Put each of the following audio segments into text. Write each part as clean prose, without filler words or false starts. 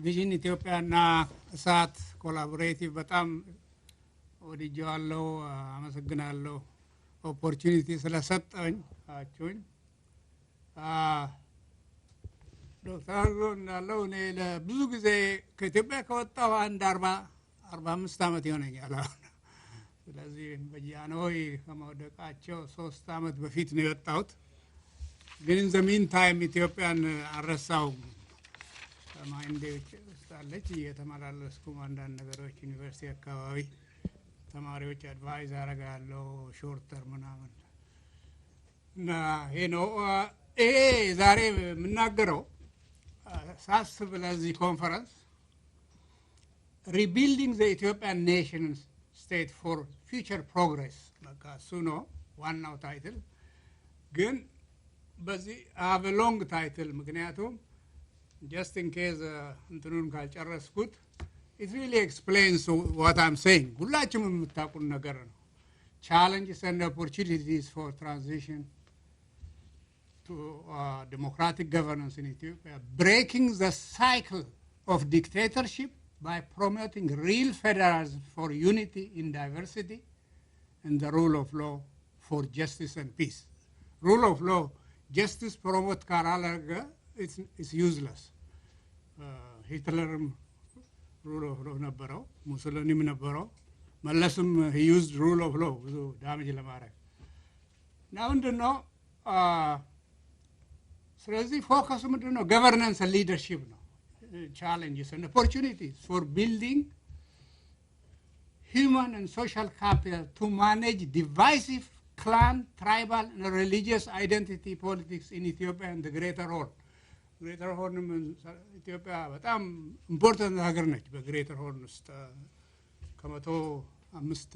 ቪዥን ኢትዮጵያና እሳት ኮላቦሬቲቭ በጣም ወድጄዋለሁ። አመሰግናለሁ ኦፖርቹኒቲ ስለሰጠኝ። ዶክተር እንዳለው እኔ ለብዙ ጊዜ ከኢትዮጵያ ከወጣሁ አንድ 45 ዓመት ይሆነኛል አሁን። ስለዚህ በጃንሆይ ከመውደቃቸው 3 ዓመት በፊት ነው የወጣሁት። ግን ኢን ዘ ሚን ታይም ኢትዮጵያን አልረሳሁም። ማይንዴ ውስጥ አለች። እየተመላለስኩም አንዳንድ ነገሮች ዩኒቨርሲቲ አካባቢ ተማሪዎች አድቫይዝ አደርጋለሁ ሾርት ተርም ምናምን እና ይሄ ነው። ይሄ ዛሬ የምናገረው ሳስብ ለዚህ ኮንፈረንስ ሪቢልዲንግ ዘ ኢትዮጵያን ኔሽን ስቴት ፎር ፊውቸር ፕሮግሬስ በቃ እሱ ነው ዋናው ታይትል። ግን በዚህ አቭ ሎንግ ታይትል ምክንያቱም just in case እንትኑን ካልጨረስኩት it really explains what I'm saying. ሁላችንም የምታውቁት ነገር ነው። Challenges and opportunities for transition to democratic governance in Ethiopia, breaking the cycle of dictatorship by promoting real federalism for unity in diversity and the rule of law for justice and peace. Rule of law, justice promote ካላደረገ it's useless. Hitlerም rule of law ነበረው፣ ሙሶሊኒም ነበረው፣ መለስም he used rule of law ብዙ ዳሜጅ ለማድረግ እና ምንድነው ስለዚህ ፎከሱ ምንድነው governance and leadership ነው። Challenges and opportunities for building human and social capital to manage divisive clan, tribal and religious identity politics in Ethiopia and the greater whole. ግሬተር ሆርን ኢትዮጵያ በጣም ኢምፖርታንት ሀገር ነች። በግሬተር ሆርን ውስጥ ከ105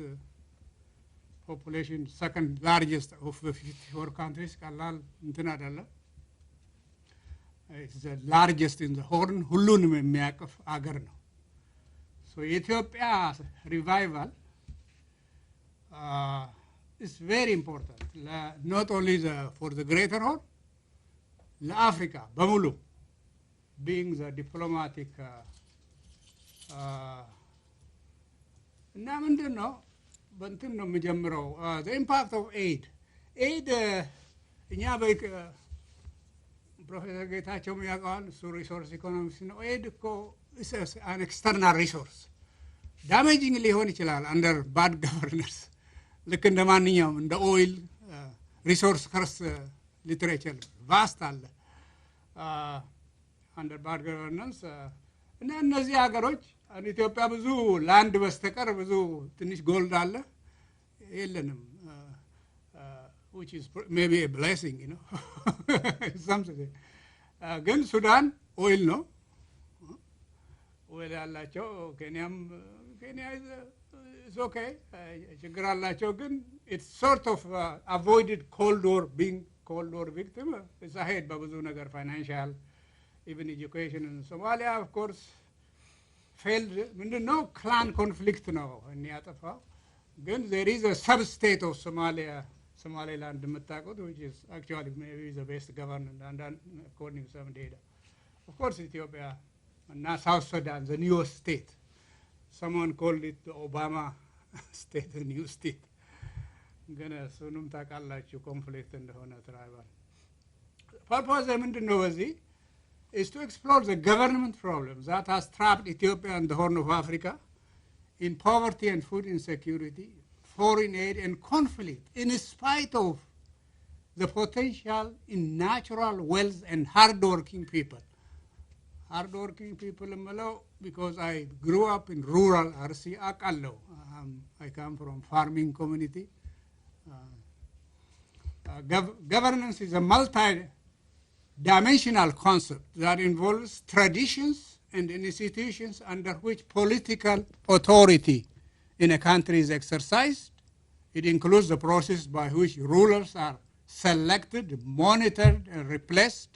ፖፑሌሽን ሰከንድ ላርጀስት ኦፍ 54 ካንትሪስ ቀላል እንትን አይደለም። ኢትስ ዘ ላርጀስት ኢን ዘ ሆርን ሁሉንም የሚያቅፍ ሀገር ነው። ሶ የኢትዮጵያ ሪቫይቫል is very important not only for the greater whole ለአፍሪካ በሙሉ being the diplomatic እና ምንድነው በእንትን ነው የምጀምረው the impact of aid እኛ ፕሮፌሰር ጌታቸው ያውቀዋል እሱ ሪሶርስ ኢኮኖሚክስ ነው። ኤድ እኮ an external resource damaging ሊሆን ይችላል under bad governance ልክ እንደ ማንኛውም እንደ ኦይል ሪሶርስ ከርስ ሊትሬቸር ቫስት አለ under bad governance እና እነዚህ ሀገሮች ኢትዮጵያ ብዙ ላንድ በስተቀር ብዙ ትንሽ ጎልድ አለ የለንም which is maybe a blessing, you know. Something. ግን ሱዳን ኦይል ነው ኦይል ያላቸው ኬንያ is okay ችግር አላቸው ግን it's sort of avoided cold war being cold war victim is ahead በብዙ ነገር financial even education in Somalia of course failed ምንድነው clan conflict ነው የሚያጠፋው ግን there is a sub-state of Somaliland የምታውቁት which is actually maybe the best government and according to some data. Of course Ethiopia and now South Sudan the newest state. Someone called it the Obama state, the new state. ግን እሱንም ታውቃላችሁ ኮንፍሊክት እንደሆነ ትራይባል purpose ምንድነው በዚህ is to explore the government problems that has trapped Ethiopia and the Horn of Africa in poverty and food insecurity, foreign aid and conflict in spite of the potential in natural wealth and hard-working people. Hard-working people because I grew up in rural Arsi Akallo. I come from farming community. Governance is a multi-dimensional concept that involves traditions and institutions under which political authority in a country is exercised. It includes the process by which rulers are selected, monitored, and replaced,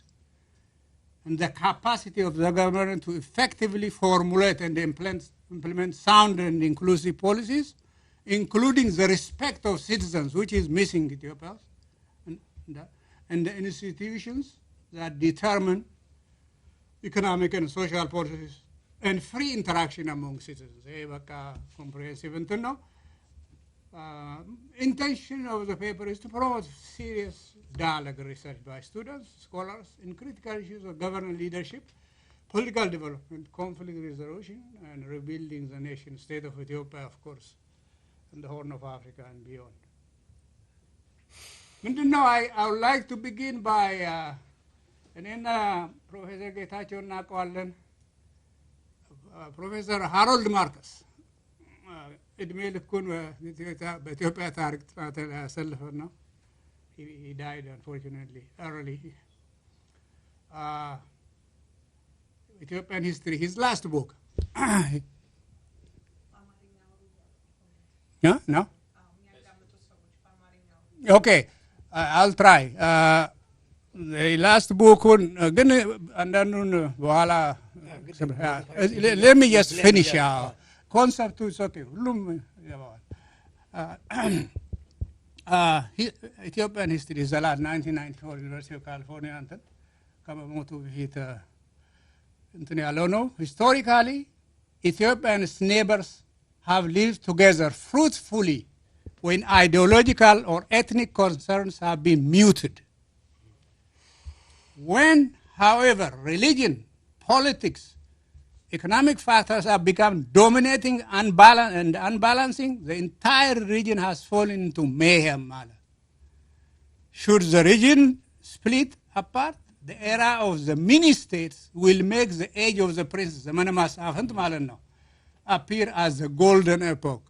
and the capacity of the government to effectively formulate and implement sound and inclusive policies, including the respect of citizens, which is missing in Ethiopia, and the institutions that determine economic and social policies and free interaction among citizens. Comprehensive እንትን ነው። Intention of the paper is to promote serious dialogue research by students, scholars in critical issues of government leadership, political development, conflict resolution, and rebuilding the nation state of Ethiopia, of course, and the Horn of Africa and beyond. I would like to begin by እኔና ፕሮፌሰር ጌታቸው እናውቀዋለን። ፕሮፌሰር ሃሮልድ ማርከስ እድሜ ልኩን በኢትዮጵያ ታሪክ ጥናት ላይ ያሳለፈን ነው። He died unfortunately early. Ethiopian history, his last book. No? Okay, I'll try. The last book, let me just finish. Concept is okay. Ethiopian history is a lot, 1994, University of California. Historically, Ethiopia's neighbors have lived together fruitfully when ideological or ethnic concerns have been muted. When, however, religion, politics, economic factors have become dominating and unbalancing, the entire region has fallen into mayhem. Should the region split apart, the era of the mini-states will make the age of the princes, appear as the golden epoch.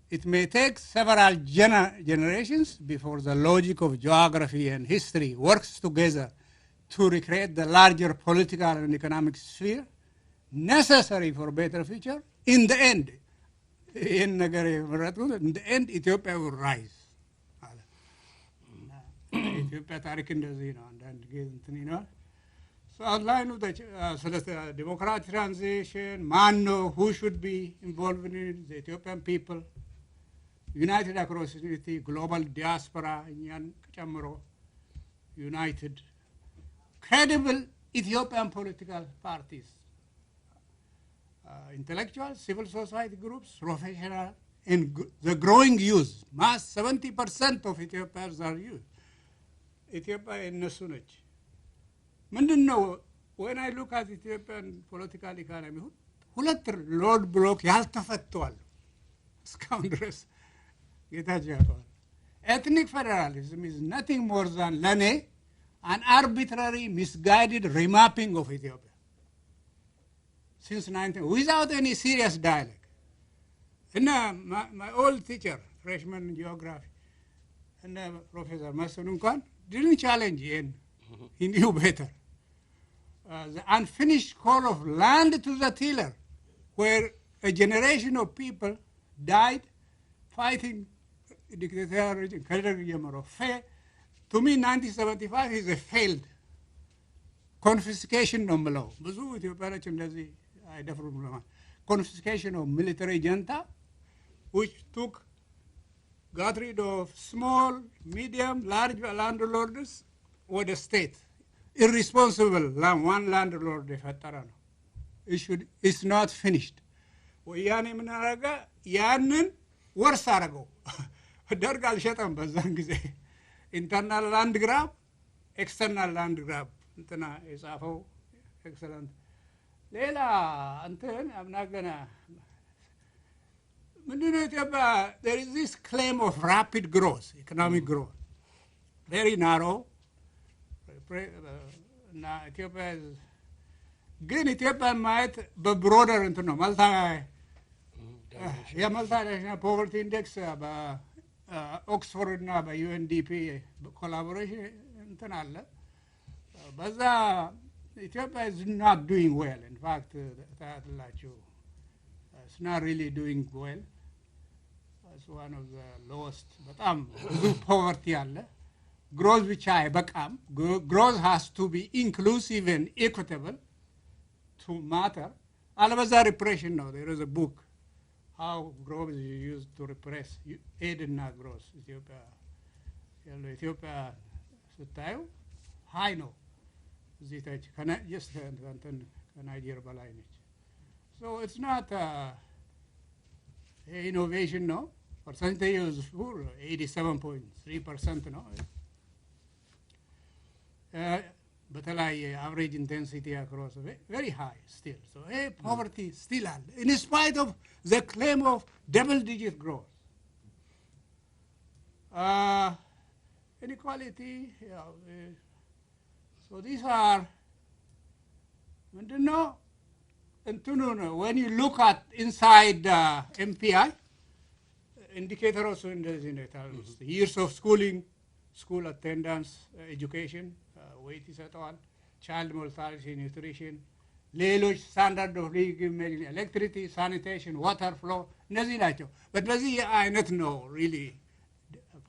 It may take several generations before the logic of geography and history works together to recreate the larger political and economic sphere necessary for a better future. In the end, Ethiopia will rise. Ethiopia ታሪክ እንደዚህ ነው። አንዳንድ ጊዜ እንትን ይኖር። So outline of the democratic transition, who should be involved in it, the Ethiopian people, united across unity, global diaspora, united, credible Ethiopian political parties, intellectuals, civil society groups, professional, and the growing youth. Mass 70% of Ethiopians are youth. Ethiopia እነሱ ነች። ምንድነው? when I look at Ethiopian political economy, ሁለት ሎድ ብሎክ ያልተፈቷል እስካሁን ድረስ ጌታቸው ያውቀዋል። Ethnic federalism is nothing more than ለኔ an arbitrary, misguided remapping of Ethiopia since 19 without any serious dialogue. And my old teacher, freshman geography, and Professor Masununkan didn't challenge him. He knew better. The unfinished call of land to the tiller, where a generation of people died fighting dictatorship. To me, 1975 is a failed confiscation of below. Confiscation of military junta, which got rid of small, medium, large landlords or the state. Irresponsible one landlord. It's not finished. ወያኔ ምን አረገ? ያንን ወርስ አረገው። ደርግ አልሸጠም በዛን ጊዜ። ኢንተርናል ላንድ ግራብ፣ ኤክስተርናል ላንድ ግራብ እንትና የጻፈው ኤክሰለንት። ሌላ እንትን አምናገና ምንድነው ኢትዮጵያ? there is this claim of rapid growth, economic growth, very narrow. እና ኢትዮጵያ ግን ኢትዮጵያ ማየት በብሮደር እንትን ነው። የመልታ ፖቨርቲ ኢንዴክስ በኦክስፎርድ እና በዩኤንዲፒ ኮላቦሬሽን እንትን አለ። በዛ ኢትዮጵያ is not doing well. In fact, ታያላችሁ, it's not really doing well. It's one of the lowest. በጣም ብዙ ፖቨርቲ አለ። growth which አይበቃም. growth has to be inclusive and equitable to matter. አለበዛ repression ነው. There is a book, how growth is used to repress aid and growth. ኢትዮጵያ ስታዩ high ነው። እዚህ ታች just ከናይጀር በላይ ነች። So it's not innovation ነው። percentage for 87.3% ነው። በተለያየ average intensity across very high still. So poverty still አለ in spite of the claim of double-digit growth. Inequality, so these are ምንድነው እንትኑ ነው when you look at inside MPI indicators እንደዚህ ነው የታሉት years of schooling, school attendance, education, weight ይሰጠዋል, child mortality, nutrition, ሌሎች standard of living, electricity, sanitation, water flow እነዚህ ናቸው። በእነዚህ አይነት ነው really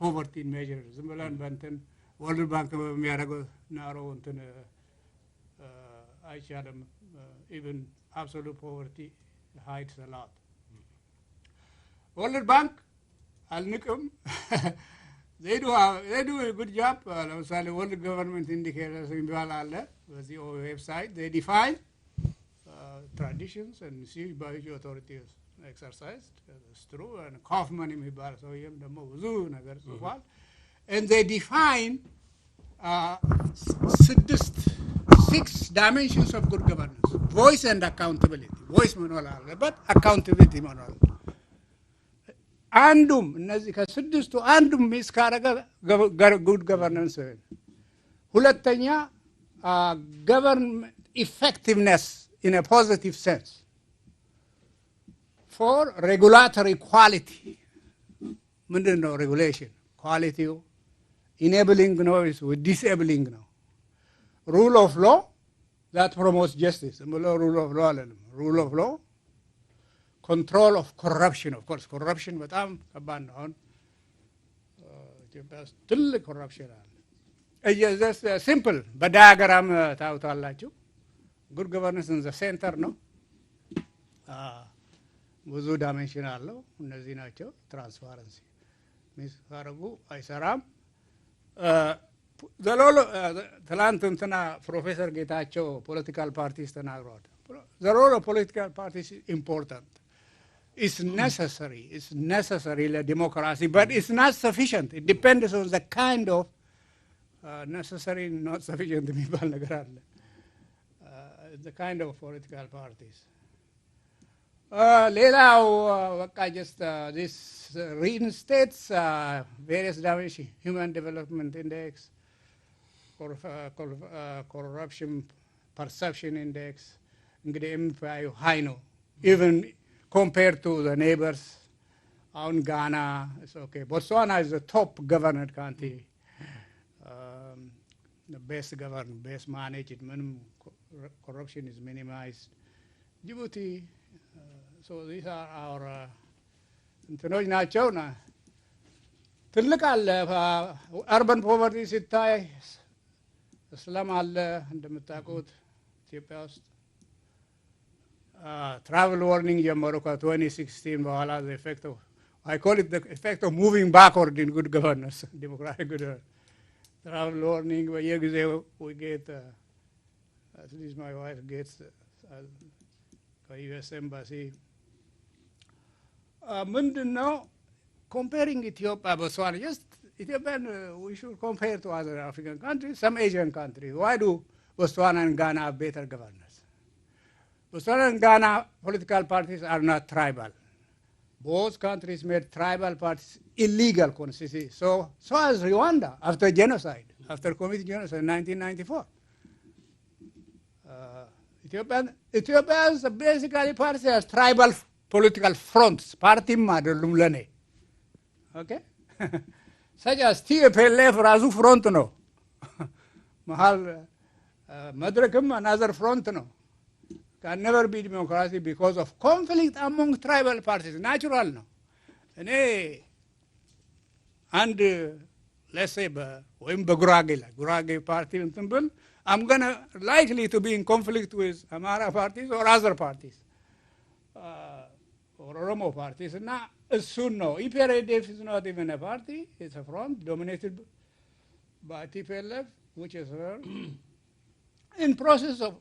poverty measure ዝም ብለን በእንትን ወርልድ ባንክ በሚያደርገው ናሮ እንትን አይቻልም። even absolute poverty hides a lot. World Bank አልንቅም they do a good job. ለምሳሌ world government indicators የሚባል አለ በዚህ ዌብሳይት they define traditions and see by which authorities exercised. It's true. And Kaufman የሚባል ሰውዬም ደግሞ ብዙ ነገር ጽፏል. And they define six dimensions of good governance. Voice and accountability. Voice መኖር አለበት, accountability መኖር አለበት። አንዱም እነዚህ ከስድስቱ አንዱም ሚስ ካረገ good governance። ሁለተኛ government effectiveness in a positive sense. For regulatory quality. ምንድን ነው regulation? Quality enabling ነው with disabling ነው። Rule of law that promotes justice. Rule of law አለንም። Rule of law. Control of corruption. Of course, corruption በጣም ከባድ ነው። አሁን ኢትዮጵያ ውስጥ ትልቅ corruption አለ። just simple በዳያግራም ታውታላችሁ። Good governance in the center ነው። ብዙ ዳይሜንሽን አለው። እነዚህ ናቸው። ትራንስፓረንሲ ሚስ ካረጉ አይሰራም። ትላንት እንትና ፕሮፌሰር ጌታቸው ፖለቲካል ፓርቲስ ተናግረዋል። the role of political parties is important. It's necessary ለዲሞክራሲ but it's not sufficient. It depends on the kind of necessary not sufficient የሚባል ነገር አለ. The kind of political parties. ሌላው በቃ just this reinstates various dimensions, human development index, corruption perception index. እንግዲህ MPI high ነው even compared to the neighbors. አሁን ጋና is okay. Botswana is the top governed country. The best governed, best managed, ምንም corruption is minimized. Djibouti. So these are our እንትኖች ናቸውና ትልቅ አለ። አርበን ፖቨርቲ ሲታይ እስላም አለ እንደምታውቁት ኢትዮጵያ ውስጥ travel warning ጀመሩ ከ2016 በኋላ the effect of I call it the effect of moving backward in good governance, democratic good travel warning. በየጊዜው we get at least my wife gets ከUS embassy ምንድነው comparing Ethiopia Botswana. Just Ethiopian we should compare to other African countries, some Asian countries. Why do Botswana and Ghana have better governance? Botswana and Ghana political parties are not tribal. Both countries made tribal parties illegal constitution. So as Rwanda after genocide, after committing genocide in 1994. Ethiopia is basically parties as tribal political fronts. Partyም አይደሉም ለኔ okay such as TPLF ራሱ ፍሮንት ነው መሃል መድረክም another front ነው can never be democracy because of conflict among tribal parties. Natural ነው እኔ አንድ let's say ወይም በጉራጌ ላይ ጉራጌ ፓርቲ እንትን ብል I'm going to likely to be in conflict with Amara parties or other parties or Oromo parties. እና እሱን ነው EPRDF is not even a party. It's a front dominated by TPLF, which is in process of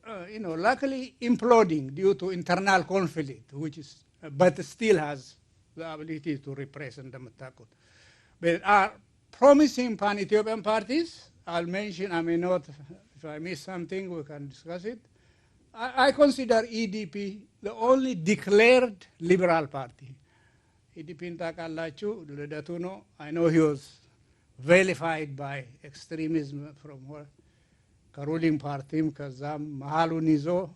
luckily imploding due to internal conflict, which is, but still has the ability to repress and damatakut. But are promising pan-Ethiopian parties. I'll mention, I may not, if I miss something, we can discuss it. I consider EDP the only declared liberal party. EDP in Takalachu, Ledatuno, I know he was vilified by extremism from ruling party, Kazam, Mahalunizo.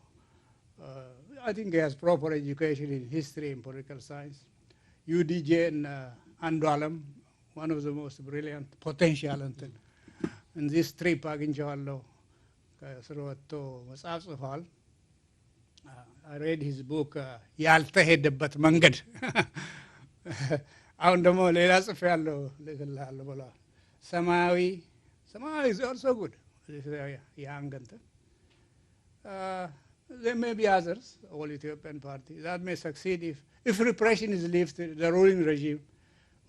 I think he has proper education in history and political science. UDJ and Andalam, one of the most brilliant potential. And this trip, Aginjalo, I read his book, Yaltahedabbat Mangad. Samawi is also good. Young. There may be others, all Ethiopian parties, that may succeed if repression is lifted, the ruling regime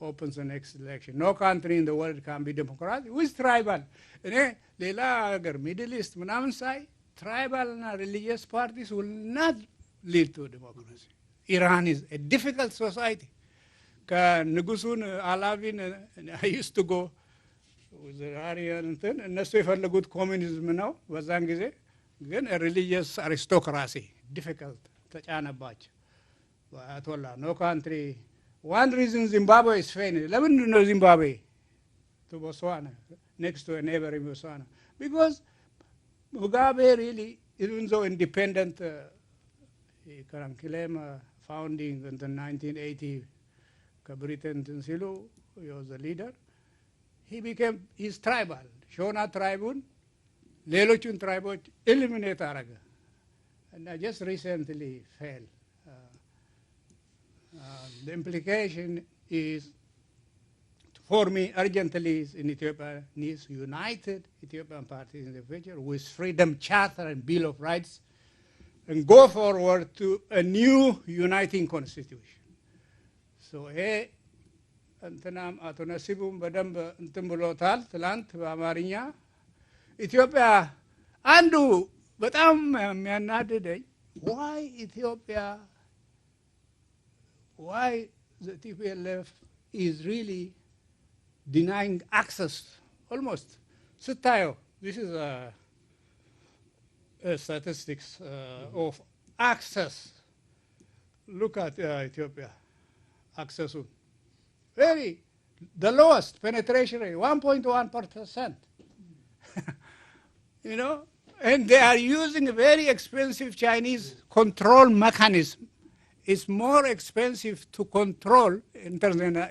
opens the next election. No country in the world can be democratic with tribal. Middle East, tribal and religious parties will not lead to democracy. Iran is a difficult society. Nugusun Alavin, I used to go with the Aryan thing, and that's a good communism now, Wazangize. Again, a religious aristocracy, difficult. No country. One reason Zimbabwe is failing. Let me know Zimbabwe to Botswana, next to a neighboring Botswana. Because Mugabe really, even though independent, founding in the 1980, Britain Tinsilu, he was the leader. He's tribal. Shona tribun, Lelochun tribal, eliminate Araga. And I just recently fell. The implication is, for me, urgently in Ethiopia needs united Ethiopian parties in the future with Freedom Charter and Bill of Rights and go forward to a new uniting constitution. So, Antanam Atonasibum Badamba Ntumbulotal, Talant, Bamarinya, Ethiopia, Andu, but I'm not today. Why Ethiopia? Why the TPLF is really denying access, almost. Sitayo, this is a statistics of access. Look at Ethiopia, access. The lowest penetration rate, 1.1%. And they are using a very expensive Chinese control mechanism. It's more expensive to control internal.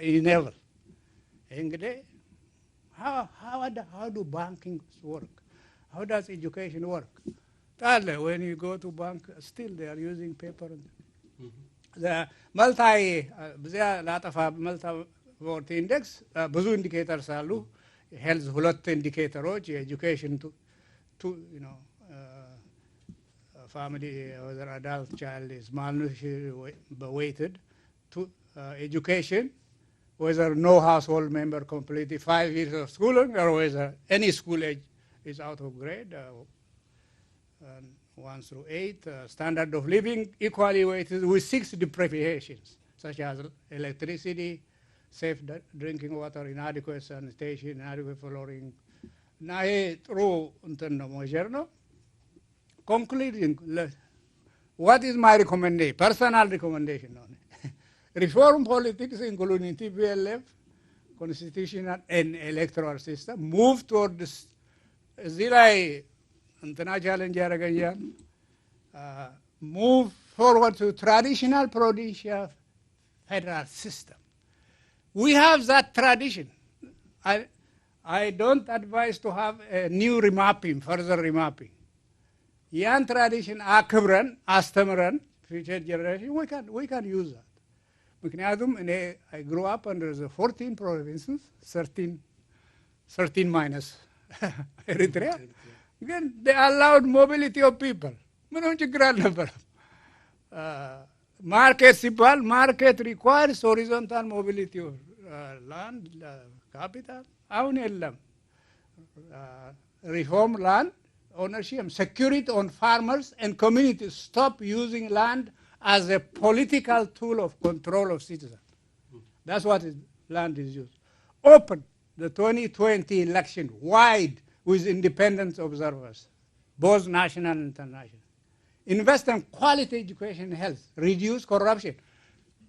How do banking work? How does education work? When you go to bank, still they are using paper. The multi index, ብዙ indicators አሉ. Health ሁለት indicators, education to family, whether adult child is malnourished, weighted, to education, whether no household member completed 5 years of schooling, or whether any school age is out of grade, 1 through 8, standard of living equally weighted with 6 deprivations, such as electricity, safe drinking water, inadequate sanitation, inadequate flooring. Concluding, what is my recommendation, personal recommendation on it? Reform politics, including TPLF, constitutional and electoral system, move toward this move forward to traditional provincial federal system. We have that tradition. I don't advise to have a new remapping, further remapping. Yan tradition akabran, astameran, future generation, we can use that. I grew up under the 14 provinces, 13 minus Eritrea. Again, they allowed mobility of people. Market requires horizontal mobility of land, capital. Reform land, ownership, security on farmers and communities. Stop using land as a political tool of control of citizens. That's what land is used. Open the 2020 election wide with independent observers, both national and international. Invest in quality education and health. Reduce corruption.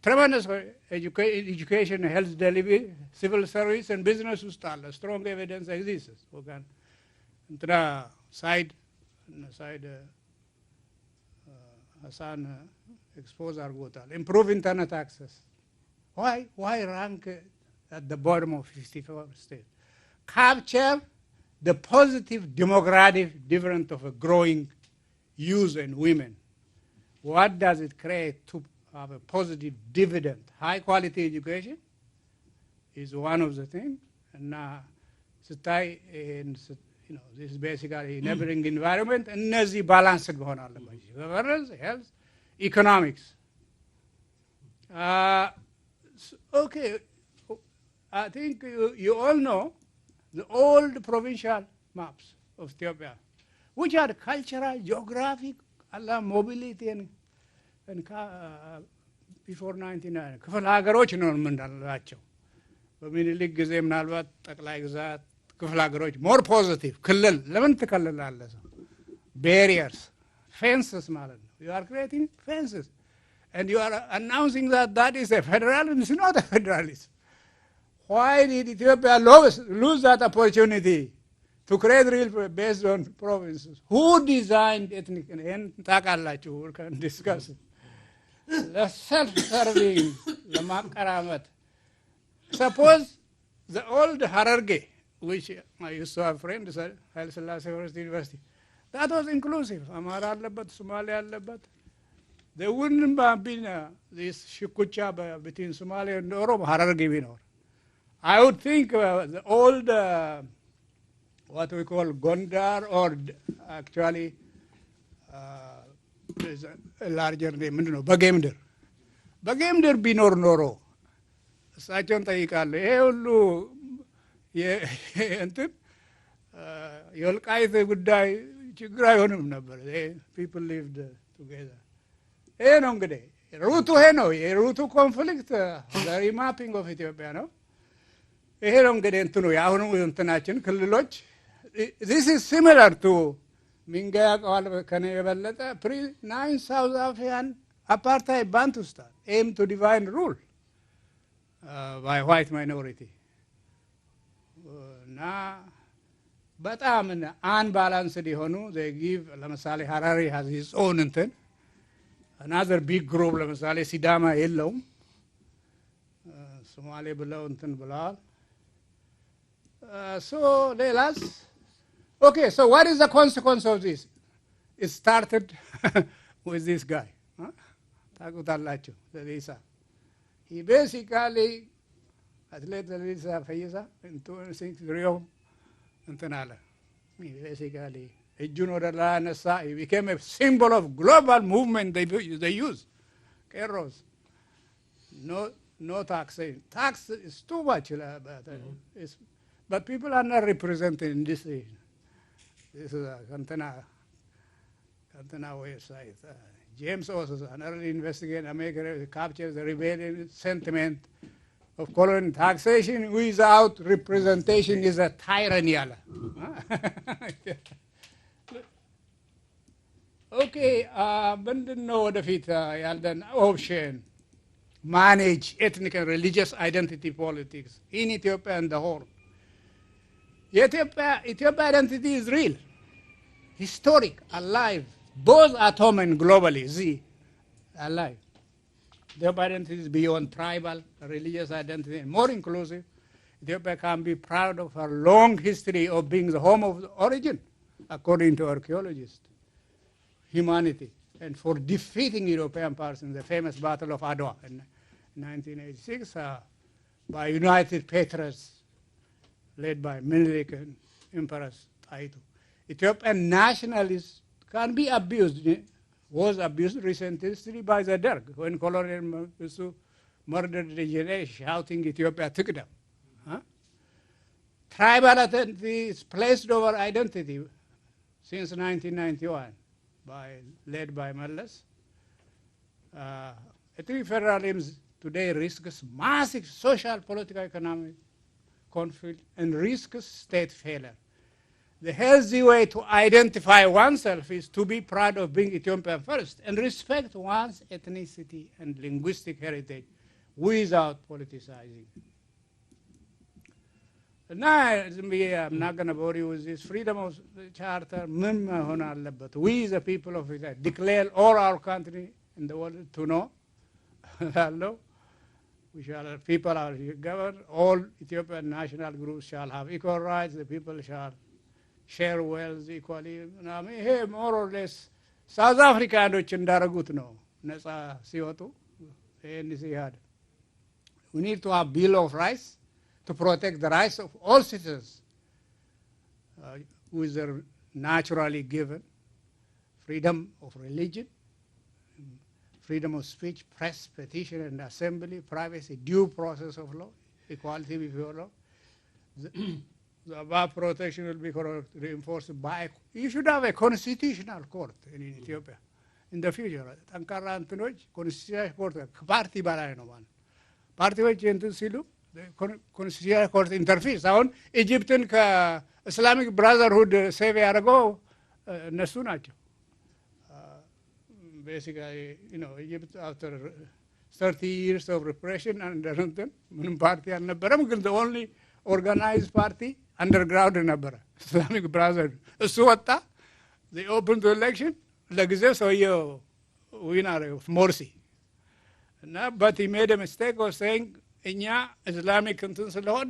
Tremendous education, health delivery, civil service, and business ustall. Strong evidence exists. Okay. Side Hassan expose argotal. Improve internet access. Why rank at the bottom of 54 states? Capture the positive demographic difference of a growing youth and women. What does it create to have a positive dividend? High quality education is one of the things. And Sisay, this is basically enabling environment and nazi balanced governance, health, economics. Okay, I think you all know the old provincial maps of Ethiopia, which are cultural, geographic, mobility, and before 99 ክፍለ ሀገሮች ነው የምንላቸው። በሚኒሊክ ጊዜ ምናልባት ጠቅላይ ግዛት ክፍለ ሀገሮች ሞር ፖዚቲቭ ክልል ለምን ትከልላለህ? ሰው barriers, fences ማለት ነው። You are creating fences and you are announcing that is a federalism. It's not a federalism. Why did Ethiopia lose that opportunity to create real based on provinces? Who designed ethnic and ታውቃላችሁ? We can discuss it. The self-serving, the makaramat. Suppose the old Hararge, which I used to have friends at Haile Selassie University, that was inclusive. Amara allabat, Somali allabat. There wouldn't have been this shikucha between Somali and Oromo, Hararge binor. I would think the old, what we call Gondar, or actually, there's a larger name, በጌምድር በጌምድር ቢኖር ኖሮ እሳቸውን ጠይቃለሁ። ይሄ ሁሉ እንትን የወልቃይት ጉዳይ ችግር አይሆንም ነበር። people lived together. ይሄ ነው እንግዲህ ሩቱ፣ ይሄ ነው የሩቱ ኮንፍሊክት ሪማፒንግ ኦፍ ኢትዮጵያ ነው። ይሄ ነው እንግዲህ እንትኑ የአሁኑ እንትናችን ክልሎች this is similar to ሚንጋያ ቃል ከኔ የበለጠ pre-9 South African apartheid Bantustan aim to divine rule by white minority. እና በጣም unbalanced የሆኑ they give ለምሳሌ ሀራሪ has his own እንትን another big group ለምሳሌ ሲዳማ የለውም ሶማሌ ብለው እንትን ብለዋል። So ሌላስ okay, so what is the consequence of this? It started with this guy. Takutalacho, the Lisa. He basically, athlete Lisa Fayesa, in 26 Rio, and Tenala. He basically, he became a symbol of global movement they use. Keros. No taxation. Tax is too much, but people are not represented in this region. This is a Kantana website. James also, an early investigator, America captures the rebellion sentiment of colonial taxation without representation is a tyranny. Okay, ምንድነው ወደፊት ያለን option? Manage ethnic and religious identity politics in Ethiopia and the whole. Ethiopia identity is real, historic, alive, both at home and globally. Alive. Ethiopia identity is beyond tribal, religious identity, and more inclusive. Ethiopia can be proud of her long history of being the home of the origin, according to archaeologists, humanity, and for defeating European powers in the famous Battle of Adwa in 1986 by United Patriots led by Menelik and Emperor Taitu. Ethiopian nationalists can be abused, was abused recently by the Derg when Colonel Musu murdered the generation, shouting Ethiopia took them. Tribal identity is placed over identity since 1991, led by Mallas. Ethnic federalism today risks massive social, political, economic conflict and risks state failure. The healthy way to identify oneself is to be proud of being Ethiopian first and respect one's ethnicity and linguistic heritage without politicizing. Now, I'm not going to bore you with this. Freedom of the charter, we the people of Ethiopia declare all our country in the world to know. We shall, people are governed, all Ethiopian national groups shall have equal rights, the people shall share wealth equally. I mean, hey, more or less, South Africa እንዳረጉት ነው ነፃ ሲወጡ ANC had. We need to have Bill of Rights to protect the rights of all citizens who is naturally given freedom of religion, freedom of speech, press, petition, and assembly, privacy, due process of law, equality before law. The above protection will be reinforced by, you should have a constitutional court in Ethiopia in the future. ጠንካራ እንትኖች constitutional court ከፓርቲ በላይ ነው ማለት ፓርቲዎች እንትን ሲሉ constitutional court ኢንተርፌስ አሁን ኢጅፕትን ከእስላሚክ ብራዘርሁድ ሴቭ ያደረገው እነሱ ናቸው። Basically, Egypt after 30 years of repression and ምንም ፓርቲ አልነበረም ግን the only organized party underground ነበረ Islamic Brotherhood እሱ ወጣ they opened the election ለጊዜው ሰውየው ዊነር ሞርሲ እና but he made a mistake of saying እኛ ኢስላሚክ እንትን ስለሆን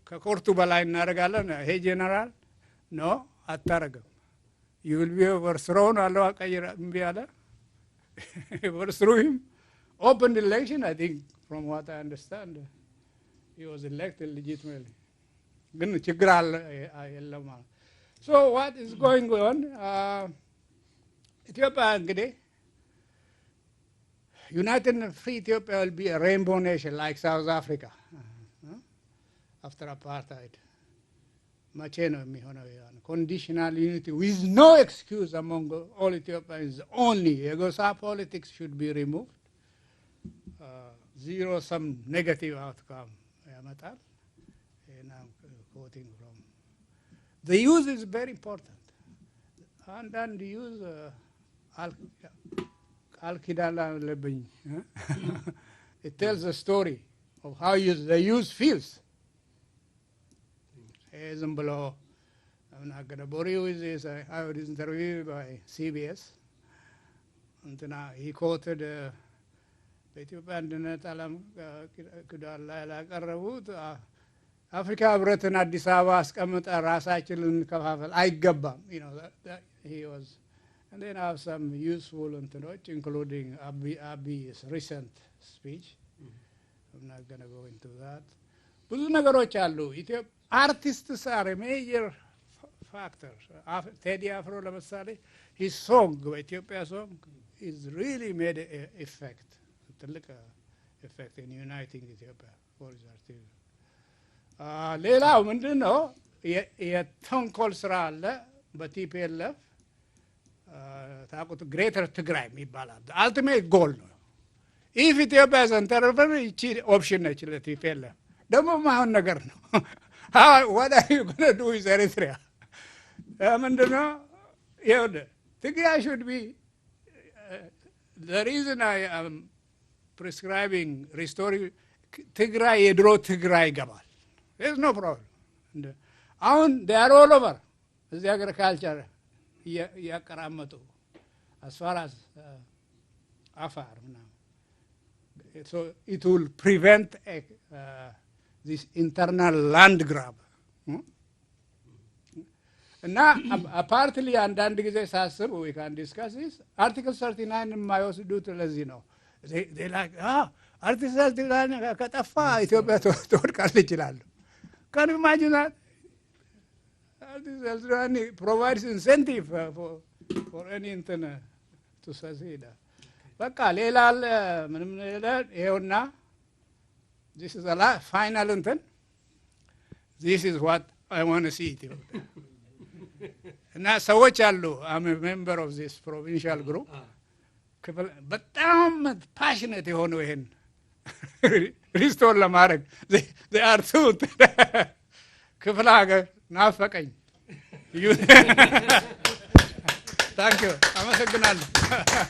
ከኮርቱ በላይ እናደርጋለን ይሄ ጄኔራል ኖ አታረግም you will be overthrown አለው አቀይራ እምቢ አለ overthrew him opened election I think from what I understand he was elected legitimately ግን ችግር አለ የለም ማለት so what is going on ኢትዮጵያ እንግዲህ United and Free Ethiopia will be a rainbow nation like South Africa after apartheid. መቼ ነው የሚሆነው? Conditional unity with no excuse among all Ethiopians only. የጎሳ politics should be removed. Zero some negative outcome ያመጣል. And I'm quoting from. The use is very important. And use it tells a story of how the use feels. I'm not going to bore you with this. I was interviewed by CBS. And he quoted በኢትዮጵያ አንድነት ዓለም ክዳን ላይ ላቀረቡት አፍሪካ ህብረትን አዲስ አበባ አስቀምጠ ራሳችንን እንከፋፈል አይገባም. He was. And then I have some useful እንትኖች including Abi's recent speech. I'm not going to go into that. ብዙ ነገሮች አሉ. Artists are a major factor. Teddy Afro ለምሳሌ his song, Ethiopia song, is really made an effect. ትልቅ effect in uniting Ethiopia for his artists. ሌላው ምንድን ነው? የተንኮል ስራ አለ በቲፒኤልኤፍ ታቁት ግሬተር ትግራይ ይባላል አልቲሜት ጎል ነው if Ethiopia is interfered እቺ ኦፕሽን ነች ለቲፒኤልኤፍ ደግሞ ማሁን ነገር ነው what are you going to do with Eritrea ምንድነው Tigray should be the reason I am prescribing restoring Tigray የድሮ ትግራይ ይገባል there's no problem አሁን they are all over እዚህ agriculture ያቀራመጡ as far as Afar now. So it will prevent this internal land grab. Now, partly አንዳንድ ጊዜ ሳስብ we can discuss this. Article 39 የማይወስዱት ለዚህ ነው. They like, Article 39 ከጠፋ ኢትዮጵያ ትወድቃለች ይላሉ. Can you imagine that? Article 39 provides incentive for anything to succeed. በቃ ሌላ አለ ምንም ነገር ይሄውና this is a final እንትን this is what I want to see Ethiopia. እና ሰዎች አሉ I'm a member of this provincial group በጣም ፓሽኔት የሆነው ይሄን ሪስቶር ለማድረግ they are too ክፍለ ሀገር ናፈቀኝ ታንክ ዩ አመሰግናለሁ